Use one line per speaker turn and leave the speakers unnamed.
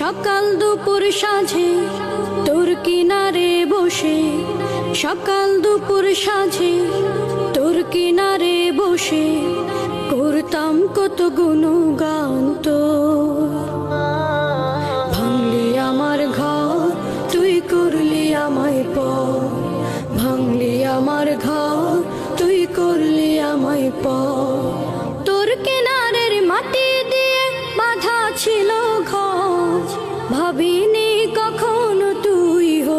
সকাল দুপুর সাঁঝে তোর কিনারে বসে, সকাল দুপুর সাঁঝে তোর কিনারে বসে করতাম কত গুণগান তোর। ভাঙলি আমার ঘর, তুই করলি আমায় পর, ভাঙলি আমার ঘর, তুই করলি আমায় পর। তোর কিনারের মাটি